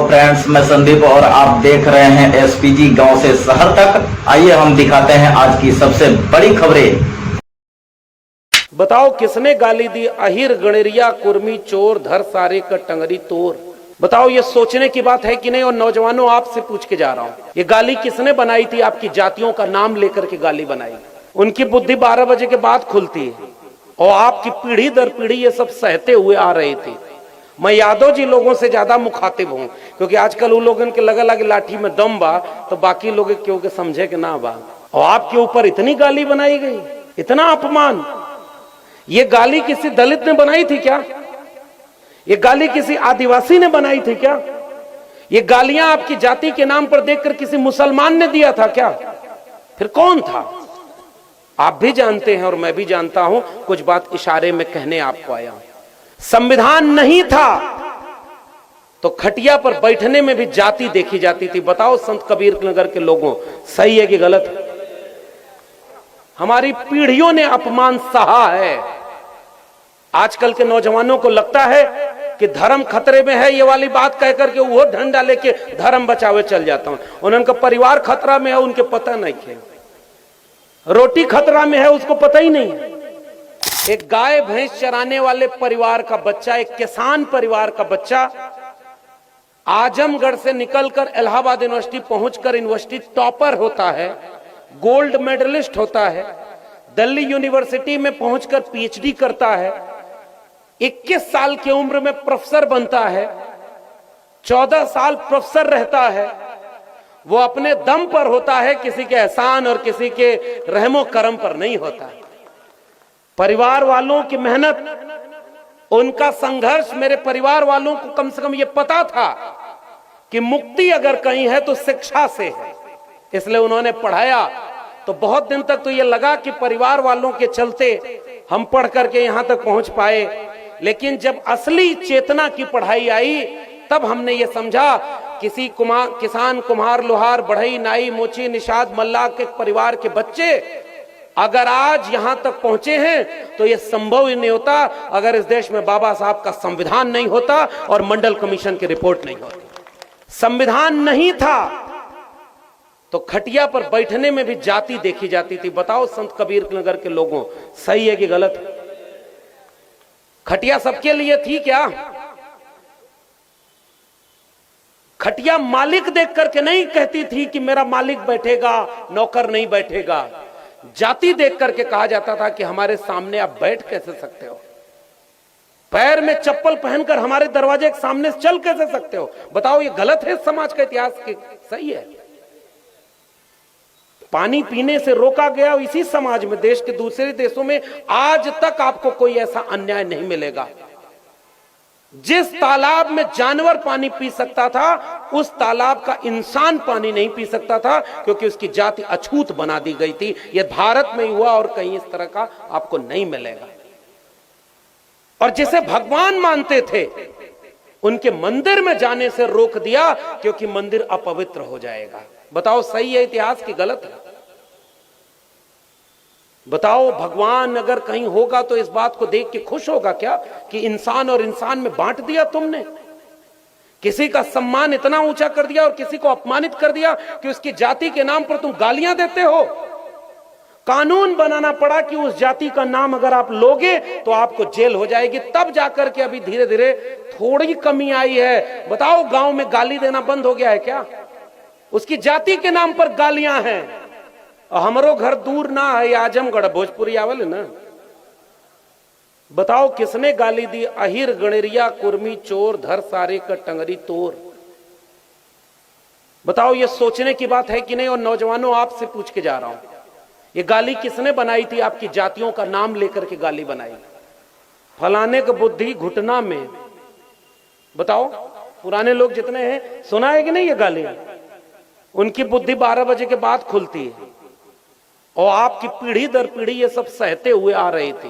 Friends, मैं संदीप और आप देख रहे हैं एसपीजी गांव से शहर तक। आइए हम दिखाते हैं आज की सबसे बड़ी खबरें। बताओ किसने गाली दी अहिर गणेरिया कुर्मी चोर धर सारे का टंगरी तोर। बताओ ये सोचने की बात है कि नहीं। और नौजवानों आपसे पूछ के जा रहा हूँ, ये गाली किसने बनाई थी? आपकी जातियों का नाम लेकर के गाली बनाई। उनकी बुद्धि 12 बजे के बाद खुलती है और आपकी पीढ़ी दर पीढ़ी ये सब सहते हुए आ रहे थे। मैं यादव जी लोगों से ज्यादा मुखातिब हूं, क्योंकि आजकल उन लोगों के लगा लगे लाठी में दम बा तो बाकी लोग क्योंकि समझे कि ना बा। और आपके ऊपर इतनी गाली बनाई गई, इतना अपमान। ये गाली किसी दलित ने बनाई थी क्या? ये गाली किसी आदिवासी ने बनाई थी क्या? ये गालियां आपकी जाति के नाम पर देखकर किसी मुसलमान ने दिया था क्या? फिर कौन था? आप भी जानते हैं और मैं भी जानता हूं। कुछ बात इशारे में कहने आपको आया हूं। संविधान नहीं था तो खटिया पर बैठने में भी जाति देखी जाती थी। बताओ संत कबीर नगर के लोगों, सही है कि गलत है? हमारी पीढ़ियों ने अपमान सहा है। आजकल के नौजवानों को लगता है कि धर्म खतरे में है, ये वाली बात कह करके वो डंडा लेके धर्म बचावे चल जाता हूं। उनका परिवार खतरा में है, उनके पता नहीं है। रोटी खतरा में है, उसको पता ही नहीं है। एक गाय भैंस चराने वाले परिवार का बच्चा, एक किसान परिवार का बच्चा आजमगढ़ से निकलकर इलाहाबाद यूनिवर्सिटी पहुंचकर यूनिवर्सिटी टॉपर होता है, गोल्ड मेडलिस्ट होता है, दिल्ली यूनिवर्सिटी में पहुंचकर पीएचडी करता है, 21 साल की उम्र में प्रोफेसर बनता है, 14 साल प्रोफेसर रहता है। वो अपने दम पर होता है, किसी के एहसान और किसी के रहमो करम पर नहीं होता। परिवार वालों की मेहनत, उनका संघर्ष, मेरे परिवार वालों को कम से कम ये पता था कि मुक्ति अगर कहीं है तो शिक्षा से है, इसलिए उन्होंने पढ़ाया। तो बहुत दिन तक तो ये लगा कि परिवार वालों के चलते हम पढ़ करके यहां तक पहुंच पाए। लेकिन जब असली चेतना की पढ़ाई आई तब हमने ये समझा किसान, कुम्हार, लोहार, बढ़ई, नाई, मोची, निषाद, मल्लाह के परिवार के बच्चे अगर आज यहां तक पहुंचे हैं तो यह संभव ही नहीं होता अगर इस देश में बाबा साहब का संविधान नहीं होता और मंडल कमीशन की रिपोर्ट नहीं होती। संविधान नहीं था तो खटिया पर बैठने में भी जाति देखी जाती थी। बताओ संत कबीर नगर के लोगों, सही है कि गलत है? खटिया सबके लिए थी क्या? खटिया मालिक देख करके नहीं कहती थी कि मेरा मालिक बैठेगा, नौकर नहीं बैठेगा। जाति देख करके कहा जाता था कि हमारे सामने आप बैठ कैसे सकते हो? पैर में चप्पल पहनकर हमारे दरवाजे के सामने चल कैसे सकते हो? बताओ ये गलत है समाज का इतिहास के? सही है। पानी पीने से रोका गया इसी समाज में, देश के दूसरे देशों में आज तक आपको कोई ऐसा अन्याय नहीं मिलेगा। जिस तालाब में जानवर पानी पी सकता था उस तालाब का इंसान पानी नहीं पी सकता था, क्योंकि उसकी जाति अछूत बना दी गई थी। यह भारत में ही हुआ और कहीं इस तरह का आपको नहीं मिलेगा। और जिसे भगवान मानते थे उनके मंदिर में जाने से रोक दिया, क्योंकि मंदिर अपवित्र हो जाएगा। बताओ सही है इतिहास की गलत है? बताओ भगवान अगर कहीं होगा तो इस बात को देख के खुश होगा क्या कि इंसान और इंसान में बांट दिया तुमने? किसी का सम्मान इतना ऊंचा कर दिया और किसी को अपमानित कर दिया कि उसकी जाति के नाम पर तुम गालियां देते हो। कानून बनाना पड़ा कि उस जाति का नाम अगर आप लोगे तो आपको जेल हो जाएगी। तब जाकर के अभी धीरे धीरे थोड़ी कमी आई है। बताओ गांव में गाली देना बंद हो गया है क्या? उसकी जाति के नाम पर गालियां हैं। और हमारो घर दूर ना है, आजमगढ़, भोजपुरी आवल है ना। बताओ किसने गाली दी अहिर गणेरिया कुर्मी चोर धर सारे का टंगरी तोर। बताओ ये सोचने की बात है कि नहीं। और नौजवानों आपसे पूछ के जा रहा हूं, ये गाली किसने बनाई थी? आपकी जातियों का नाम लेकर के गाली बनाई। फलाने का बुद्धि घुटना में। बताओ पुराने लोग जितने हैं, सुना है कि नहीं ये गाली? उनकी बुद्धि 12 बजे के बाद खुलती है और आपकी पीढ़ी दर पीढ़ी ये सब सहते हुए आ रहे थे।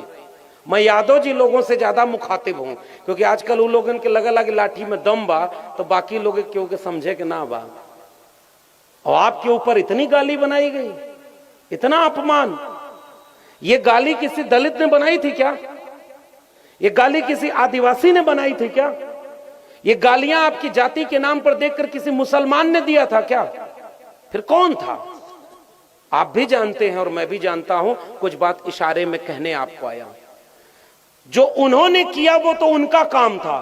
मैं यादव जी लोगों से ज्यादा मुखातिब हूं, क्योंकि आजकल उन लोगों के लगा लगे लाठी में दम बा तो बाकी लोग क्योंकि समझे कि ना बा। और आपके ऊपर इतनी गाली बनाई गई, इतना अपमान। ये गाली किसी दलित ने बनाई थी क्या? ये गाली किसी आदिवासी ने बनाई थी क्या? ये गालियां आपकी जाति के नाम पर देखकर किसी मुसलमान ने दिया था क्या? फिर कौन था? आप भी जानते हैं और मैं भी जानता हूं। कुछ बात इशारे में कहने आपको आया हूं। जो उन्होंने किया वो तो उनका काम था,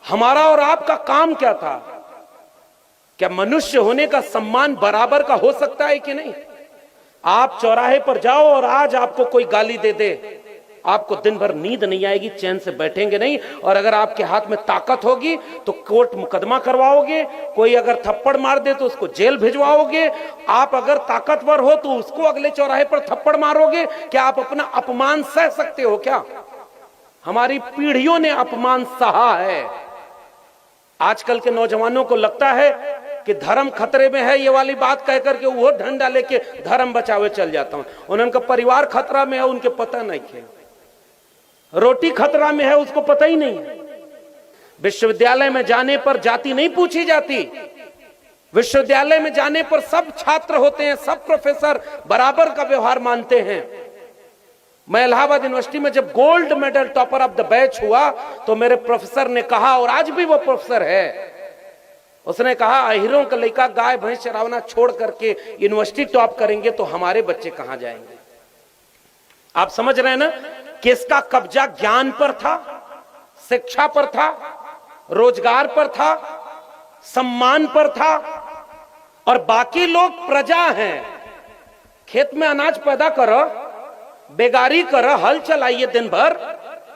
हमारा और आपका काम क्या था? क्या मनुष्य होने का सम्मान बराबर का हो सकता है कि नहीं? आप चौराहे पर जाओ और आज आपको कोई गाली दे दे, आपको दिन भर नींद नहीं आएगी, चैन से बैठेंगे नहीं। और अगर आपके हाथ में ताकत होगी तो कोर्ट मुकदमा करवाओगे, कोई अगर थप्पड़ मार दे तो उसको जेल भिजवाओगे। आप अगर ताकतवर हो तो उसको अगले चौराहे पर थप्पड़ मारोगे। क्या आप अपना अपमान सह सकते हो क्या? हमारी पीढ़ियों ने अपमान सहा है। आजकल के नौजवानों को लगता है कि धर्म खतरे में है, ये वाली बात कहकर के वो डंडा लेके धर्म बचावे चल जाता हूं। उनका परिवार खतरा में है, उनके पता नहीं है। रोटी खतरा में है, उसको पता ही नहीं है। विश्वविद्यालय में जाने पर जाति नहीं पूछी जाती। विश्वविद्यालय में जाने पर सब छात्र होते हैं, सब प्रोफेसर बराबर का व्यवहार मानते हैं। मैं इलाहाबाद यूनिवर्सिटी में जब gold medal topper of the batch हुआ तो मेरे प्रोफेसर ने कहा, और आज भी वो प्रोफेसर है, उसने कहा अहिरों का लड़का गाय भैंस चरावना छोड़ करके यूनिवर्सिटी टॉप करेंगे तो हमारे बच्चे कहां जाएंगे? आप समझ रहे हैं ना? किसका कब्जा ज्ञान पर था, शिक्षा पर था, रोजगार पर था, सम्मान पर था, और बाकी लोग प्रजा हैं। खेत में अनाज पैदा करो, बेगारी करो, हल चलाइए दिन भर,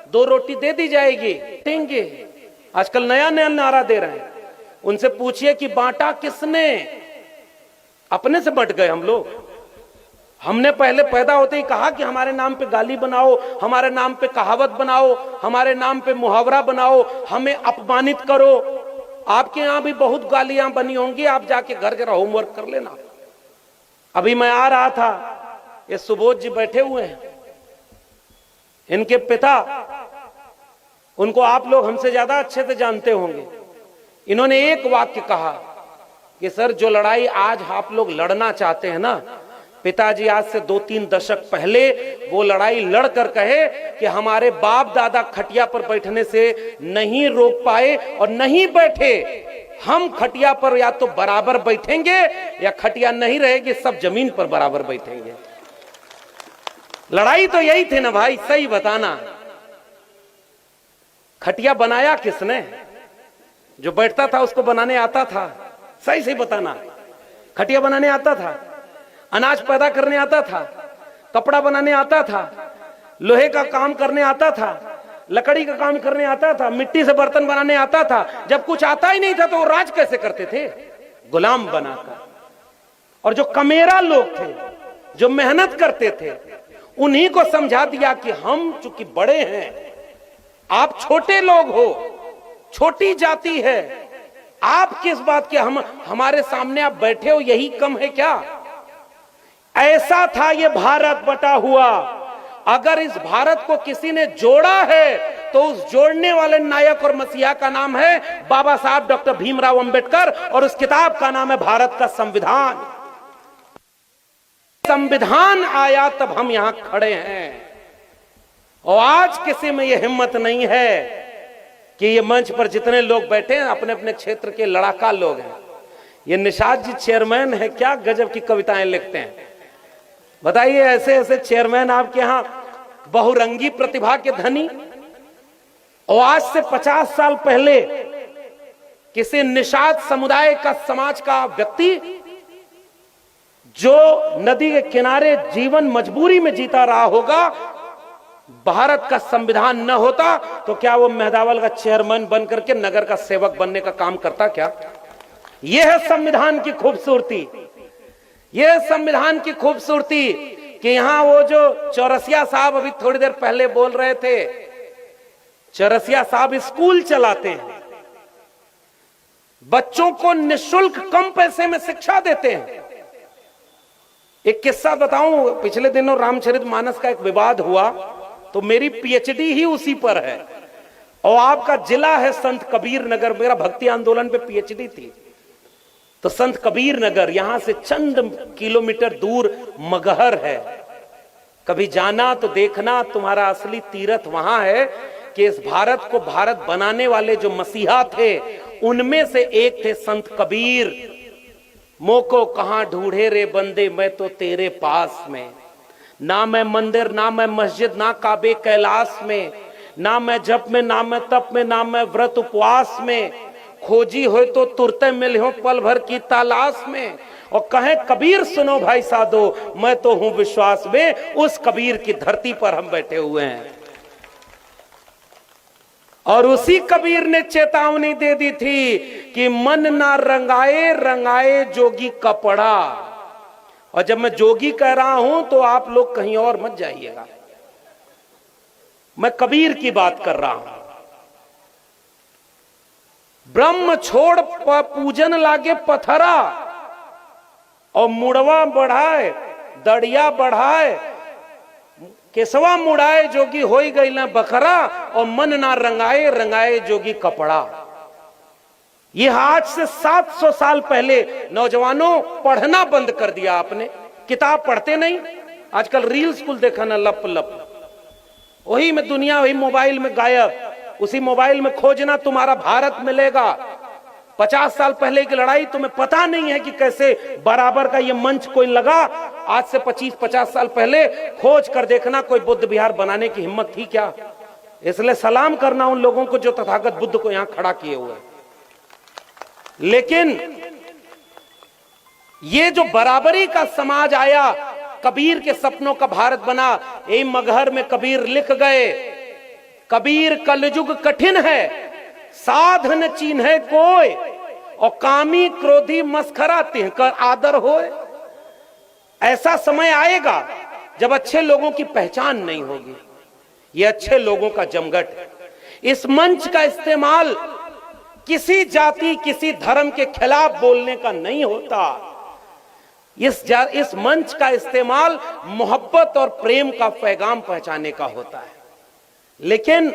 2 रोटी दे दी जाएगी, देंगे। आजकल नया नया नारा दे रहे हैं। उनसे पूछिए कि बांटा किसने? अपने से बंट गए हम लोग। हमने पहले पैदा होते ही कहा कि हमारे नाम पे गाली बनाओ, हमारे नाम पे कहावत बनाओ, हमारे नाम पे मुहावरा बनाओ, हमें अपमानित करो। आपके यहां भी बहुत गालियां बनी होंगी, आप जाके घर जरा होमवर्क कर लेना। अभी मैं आ रहा था, ये सुबोध जी बैठे हुए हैं, इनके पिता, उनको आप लोग हमसे ज्यादा अच्छे से जानते होंगे। इन्होंने एक वाक्य कहा कि सर जो लड़ाई आज आप लोग लड़ना चाहते हैं ना, पिताजी आज से 2-3 दशक पहले वो लड़ाई लड़कर कहे कि हमारे बाप दादा खटिया पर बैठने से नहीं रोक पाए और नहीं बैठे, हम खटिया पर या तो बराबर बैठेंगे या खटिया नहीं रहेगी, सब जमीन पर बराबर बैठेंगे। लड़ाई तो यही थी ना भाई, सही बताना। खटिया बनाया किसने? जो बैठता था उसको बनाने आता था? सही सही बताना। खटिया बनाने आता था, अनाज पैदा करने आता था, कपड़ा बनाने आता था, लोहे का काम करने आता था, लकड़ी का काम करने आता था, मिट्टी से बर्तन बनाने आता था। जब कुछ आता ही नहीं था तो वो राज कैसे करते थे? गुलाम बनाकर। और जो कमेरा लोग थे, जो मेहनत करते थे, उन्हीं को समझा दिया कि हम चूंकि बड़े हैं, आप छोटे लोग हो, छोटी जाति है, आप किस बात के हमारे सामने आप बैठे हो, यही कम है क्या? ऐसा था ये भारत बटा हुआ। अगर इस भारत को किसी ने जोड़ा है तो उस जोड़ने वाले नायक और मसीहा का नाम है बाबा साहब डॉक्टर भीमराव अंबेडकर, और उस किताब का नाम है भारत का संविधान। संविधान आया तब हम यहां खड़े हैं। और आज किसी में यह हिम्मत नहीं है कि ये मंच पर जितने लोग बैठे हैं अपने अपने क्षेत्र के लड़ाका लोग हैं। ये निषाद जी चेयरमैन है, क्या गजब की कविताएं लिखते हैं। बताइए, ऐसे ऐसे चेयरमैन आपके यहां बहुरंगी प्रतिभा के धनी। और आज से 50 साल पहले किसी निषाद समुदाय का, समाज का व्यक्ति जो नदी के किनारे जीवन मजबूरी में जीता रहा होगा, भारत का संविधान न होता तो क्या वो मेहदावल का चेयरमैन बनकर के नगर का सेवक बनने का काम करता क्या? यह है संविधान की खूबसूरती। यह संविधान की खूबसूरती कि यहां वो जो चौरसिया साहब अभी थोड़ी देर पहले बोल रहे थे, चौरसिया साहब स्कूल चलाते हैं, बच्चों को निःशुल्क कम पैसे में शिक्षा देते हैं। एक किस्सा बताऊं, पिछले दिनों रामचरितमानस का एक विवाद हुआ तो मेरी पीएचडी ही उसी पर है। और आपका जिला है संत कबीर नगर, मेरा भक्ति आंदोलन पे पीएचडी थी। तो संत कबीर नगर यहां से चंद किलोमीटर दूर मगहर है। कभी जाना तो देखना, तुम्हारा असली तीर्थ वहां है कि इस भारत को भारत बनाने वाले जो मसीहा थे, उनमें से एक थे संत कबीर। मोको कहां ढूंढे रे बंदे, मैं तो तेरे पास में। ना मैं मंदिर, ना मैं मस्जिद, ना काबे कैलाश में, ना मैं जप में, ना मैं तप में, ना मैं व्रत उपवास में। खोजी हो तो तुरते मिल हो पल भर की तलाश में। और कहें कबीर सुनो भाई साधो, मैं तो हूं विश्वास में। उस कबीर की धरती पर हम बैठे हुए हैं। और उसी कबीर ने चेतावनी दे दी थी कि मन ना रंगाए, रंगाए जोगी कपड़ा। और जब मैं जोगी कह रहा हूं तो आप लोग कहीं और मत जाइएगा, मैं कबीर की बात कर रहा हूं। ब्रह्म छोड़ पूजन लागे पथरा, और मुड़वा बढ़ाए दड़िया बढ़ाए, केसवा मुड़ाए जोगी होई गई ना बखरा। और मन ना रंगाए, रंगाए जोगी कपड़ा। ये आज से 700 साल पहले। नौजवानों, पढ़ना बंद कर दिया आपने, किताब पढ़ते नहीं। आजकल रील्स कुल देखा ना, लप लप, वही में दुनिया, वही मोबाइल में गायब। उसी मोबाइल में खोजना तुम्हारा भारत मिलेगा। 50 साल पहले की लड़ाई तुम्हें पता नहीं है कि कैसे बराबर का ये मंच कोई लगा। आज से 25-50 साल पहले खोज कर देखना, कोई बुद्ध विहार बनाने की हिम्मत थी क्या? इसलिए सलाम करना उन लोगों को जो तथागत बुद्ध को यहां खड़ा किए हुए। लेकिन ये जो बराबरी का समाज आया, कबीर के सपनों का भारत बना। यही मगहर में कबीर लिख गए, कबीर कलयुग कठिन है, साधन चिन्ह कोय, और कामी क्रोधी मस्खरा तिहकर आदर होए। ऐसा समय आएगा जब अच्छे लोगों की पहचान नहीं होगी। ये अच्छे लोगों का जमघट। इस मंच का इस्तेमाल किसी जाति, किसी धर्म के खिलाफ बोलने का नहीं होता। इस मंच का इस्तेमाल मोहब्बत और प्रेम का पैगाम पहुंचाने का होता है। लेकिन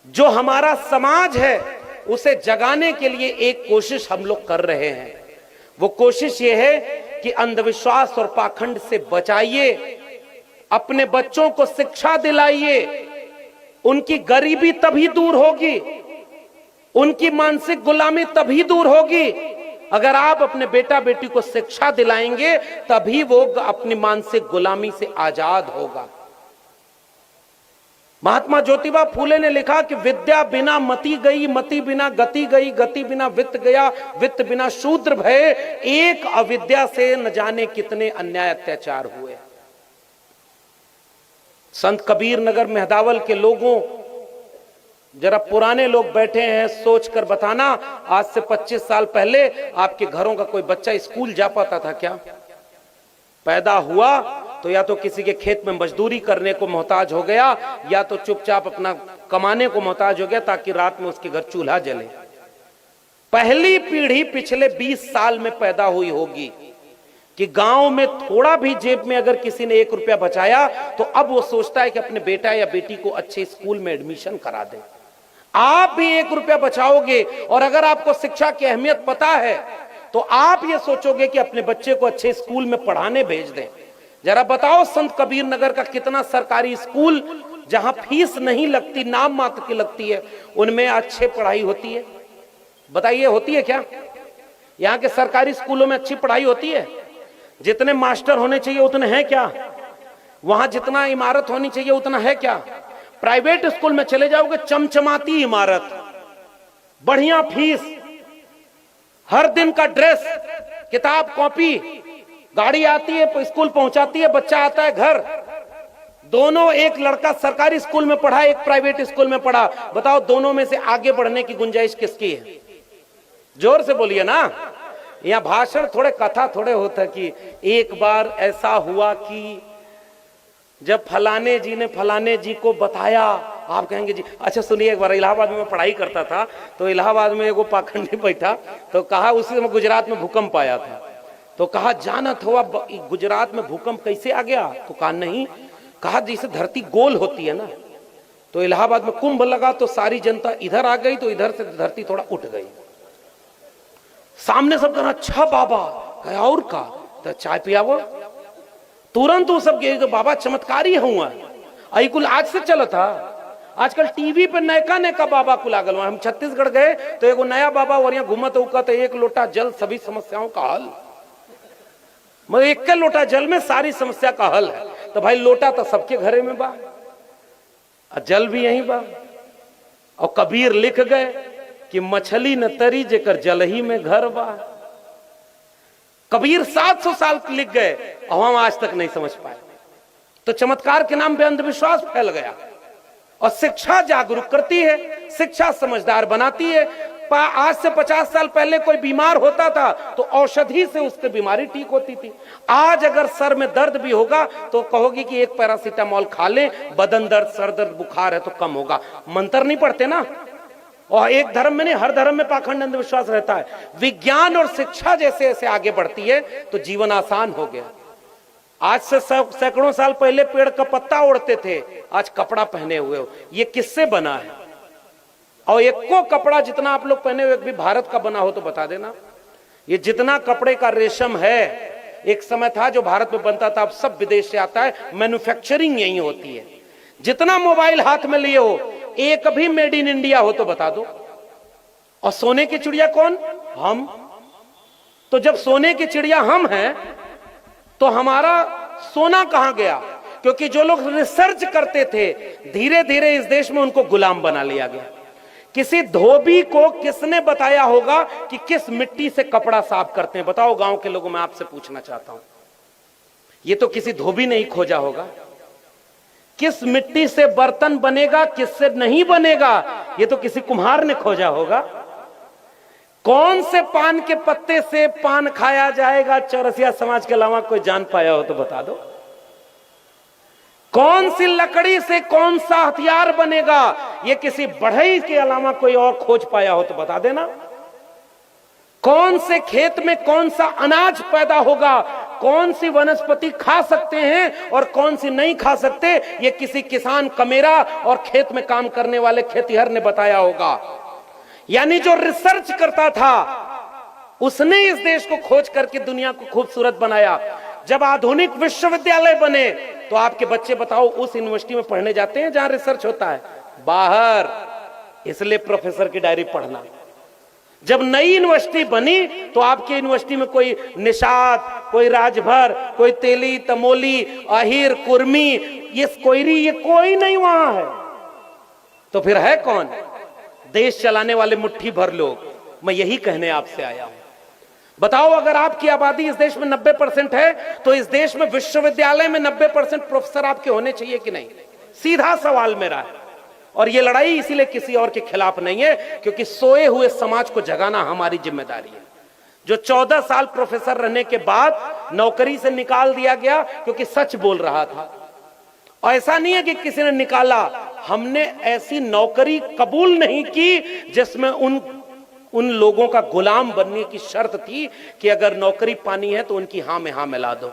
जो हमारा समाज है, उसे जगाने के लिए एक कोशिश हम लोग कर रहे हैं। वो कोशिश ये है कि अंधविश्वास और पाखंड से बचाइए, अपने बच्चों को शिक्षा दिलाइए। उनकी गरीबी तभी दूर होगी, उनकी मानसिक गुलामी तभी दूर होगी अगर आप अपने बेटा बेटी को शिक्षा दिलाएंगे, तभी वो अपनी मानसिक गुलामी से आजाद होगा। महात्मा ज्योतिबा फूले ने लिखा कि विद्या बिना मति गई, मति बिना गति गई, गति बिना वित्त गया, वित्त बिना शूद्र भये। एक अविद्या से न जाने कितने अन्याय अत्याचार हुए। संत कबीर नगर मेहदावल के लोगों, जरा पुराने लोग बैठे हैं, सोचकर बताना, आज से 25 साल पहले आपके घरों का कोई बच्चा स्कूल जा पाता था क्या? पैदा हुआ तो या तो किसी के खेत में मजदूरी करने को मोहताज हो गया, या तो चुपचाप अपना कमाने को मोहताज हो गया ताकि रात में उसके घर चूल्हा जले। पहली पीढ़ी पिछले 20 साल में पैदा हुई होगी कि गांव में थोड़ा भी जेब में अगर किसी ने 1 रुपया बचाया तो अब वो सोचता है कि अपने बेटा या बेटी को अच्छे स्कूल में एडमिशन करा दे। आप भी 1 रुपया बचाओगे, और अगर आपको शिक्षा की अहमियत पता है तो आप ये सोचोगे कि अपने बच्चे को अच्छे स्कूल में पढ़ाने भेज दें। जरा बताओ, संत कबीर नगर का कितना सरकारी स्कूल जहां फीस नहीं लगती, नाम मात्र की लगती है, उनमें अच्छी पढ़ाई होती है? बताइए, होती है क्या? यहाँ के सरकारी स्कूलों में अच्छी पढ़ाई होती है? जितने मास्टर होने चाहिए उतने हैं क्या? वहां जितना इमारत होनी चाहिए उतना है क्या? प्राइवेट स्कूल में चले जाओगे, चमचमाती इमारत, बढ़िया फीस, हर दिन का ड्रेस, किताब कॉपी, गाड़ी आती है स्कूल पहुंचाती है, बच्चा आता है घर। दोनों, एक लड़का सरकारी स्कूल में पढ़ा, एक प्राइवेट स्कूल में पढ़ा। बताओ, दोनों में से आगे बढ़ने की गुंजाइश किसकी है? जोर से बोलिए ना। यहाँ भाषण थोड़े, कथा थोड़े होता कि एक बार ऐसा हुआ कि जब फलाने जी ने फलाने जी को बताया। आप कहेंगे जी अच्छा सुनिए, एक बार इलाहाबाद में मैं पढ़ाई करता था, तो इलाहाबाद में एगो पाखंडी बैठा, तो कहा उसी समय गुजरात में भूकंप आया था, तो कहा जानत हुआ गुजरात में भूकंप कैसे आ गया? तो कहा नहीं, कहा जैसे धरती गोल होती है ना, तो इलाहाबाद में कुंभ लगा तो सारी जनता इधर आ गई, तो इधर से धरती थोड़ा उठ गई। सामने सब कहना अच्छा बाबा, कहा और का? तो चाय पियावो। तुरंत वो सब तो बाबा चमत्कारी हुआ, कुल आज से चला था। आजकल टीवी पे नयका नयका बाबा को लागल हुआ। हम छत्तीसगढ़ गए तो एगो नया बाबा और यहाँ घूमत उका तो एक लोटा जल सभी समस्याओं का हल, मगर एक लोटा जल में सारी समस्या का हल है। तो भाई लोटा तो सबके घरे में बा, जल भी यही बा। और कबीर लिख गए कि मछली न तरी जेकर जल ही में घर बा। कबीर 700 साल लिख गए और हम आज तक नहीं समझ पाए। तो चमत्कार के नाम पे अंधविश्वास फैल गया। और शिक्षा जागरूक करती है, शिक्षा समझदार बनाती है। आज से 50 साल पहले कोई बीमार होता था तो औषधि से उसकी बीमारी ठीक होती थी। आज अगर सर में दर्द भी होगा तो कहोगी कि एक पैरासीटामोल खा ले, बदन दर्द, सर दर्द, बुखार है तो कम होगा। मंत्र नहीं पढ़ते ना। और एक धर्म में नहीं, हर धर्म में पाखंड अंधविश्वास रहता है। विज्ञान और शिक्षा जैसे जैसे आगे बढ़ती है तो जीवन आसान हो गया। आज से सैकड़ों साल पहले पेड़ का पत्ता ओढ़ते थे, आज कपड़ा पहने हुए हो। ये किससे बना है? और एक को कपड़ा जितना आप लोग पहने हुए भी भारत का बना हो तो बता देना। ये जितना कपड़े का रेशम है, एक समय था जो भारत में बनता था, अब सब विदेश से आता है। मैन्युफैक्चरिंग यही होती है। जितना मोबाइल हाथ में लिए हो, एक भी मेड इन इंडिया हो तो बता दो। और सोने की चिड़िया कौन? हम। तो जब सोने की चिड़िया हम हैं तो हमारा सोना कहां गया? क्योंकि जो लोग रिसर्च करते थे, धीरे धीरे इस देश में उनको गुलाम बना लिया गया। किसी धोबी को किसने बताया होगा कि किस मिट्टी से कपड़ा साफ करते हैं? बताओ गांव के लोगों, मैं आपसे पूछना चाहता हूं। ये तो किसी धोबी ने ही खोजा होगा। किस मिट्टी से बर्तन बनेगा, किससे नहीं बनेगा, ये तो किसी कुम्हार ने खोजा होगा। कौन से पान के पत्ते से पान खाया जाएगा, चौरसिया समाज के अलावा कोई जान पाया हो तो बता दो। कौन सी लकड़ी से कौन सा हथियार बनेगा, ये किसी बढ़ई के अलावा कोई और खोज पाया हो तो बता देना। कौन से खेत में कौन सा अनाज पैदा होगा, कौन सी वनस्पति खा सकते हैं और कौन सी नहीं खा सकते, ये किसी किसान कमेरा और खेत में काम करने वाले खेतिहर ने बताया होगा। यानी जो रिसर्च करता था उसने इस देश को खोज करके दुनिया को खूबसूरत बनाया। जब आधुनिक विश्वविद्यालय बने तो आपके बच्चे बताओ उस यूनिवर्सिटी में पढ़ने जाते हैं जहां रिसर्च होता है? बाहर। इसलिए प्रोफेसर की डायरी पढ़ना। जब नई यूनिवर्सिटी बनी तो आपकी यूनिवर्सिटी में कोई निषाद, कोई राजभर, कोई तेली, तमोली, अहिर, कुर्मी, ये कोयरी, ये कोई नहीं वहां है। तो फिर है कौन? देश चलाने वाले मुट्ठी भर लोग। मैं यही कहने आपसे आया हूं। बताओ, अगर आपकी आबादी इस देश में 90% है तो इस देश में विश्वविद्यालय में 90% प्रोफेसर आपके होने चाहिए कि नहीं? सीधा सवाल मेरा है। और ये लड़ाई इसीलिए किसी और के खिलाफ नहीं है, क्योंकि सोए हुए समाज को जगाना हमारी जिम्मेदारी है। जो 14 साल प्रोफेसर रहने के बाद नौकरी से निकाल दिया गया क्योंकि सच बोल रहा था। और ऐसा नहीं है कि किसी ने निकाला, हमने ऐसी नौकरी कबूल नहीं की जिसमें उन लोगों का गुलाम बनने की शर्त थी कि अगर नौकरी पानी है तो उनकी हां में हां मिला दो।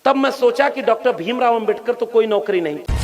तब मैं सोचा कि डॉक्टर भीमराव अंबेडकर तो कोई नौकरी नहीं